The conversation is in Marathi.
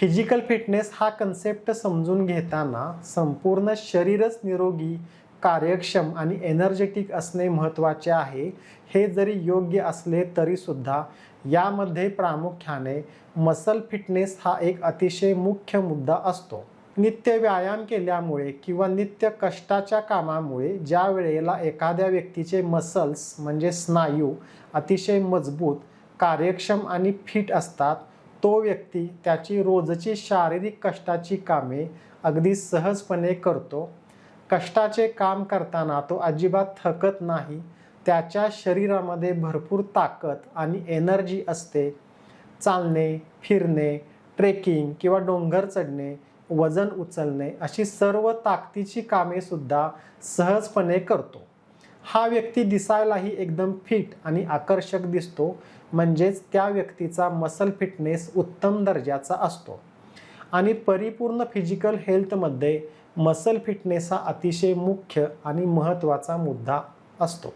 फिजिकल फिटनेस हा कन्सेप्ट समजून घेताना संपूर्ण शरीरच निरोगी, कार्यक्षम आणि एनर्जेटिक असणे महत्त्वाचे आहे. हे जरी योग्य असले तरीसुद्धा यामध्ये प्रामुख्याने मसल फिटनेस हा एक अतिशय मुख्य मुद्दा असतो. नित्य व्यायाम केल्यामुळे किंवा नित्य कष्टाच्या कामामुळे ज्या वेळेला एखाद्या व्यक्तीचे मसल्स म्हणजे स्नायू अतिशय मजबूत, कार्यक्षम आणि फिट असतात, तो व्यक्ती त्याची रोजची शारीरिक कष्टाची कामे अगदी सहजपणे करतो. कष्टाचे काम करताना तो अजिबात थकत नाही. त्याच्या शरीरामध्ये भरपूर ताकद आणि एनर्जी असते. चालणे, फिरणे, ट्रेकिंग किंवा डोंगर चढणे, वजन उचलणे अशी सर्व ताकदीची कामे सुद्धा सहजपणे करतो. हा व्यक्ती दिसायलाही एकदम फिट आणि आकर्षक दिसतो. म्हणजेच त्या व्यक्तीचा मसल फिटनेस उत्तम दर्जाचा असतो. आणि परिपूर्ण फिजिकल हेल्थमध्ये मसल फिटनेस हा अतिशय मुख्य आणि महत्त्वाचा मुद्दा असतो.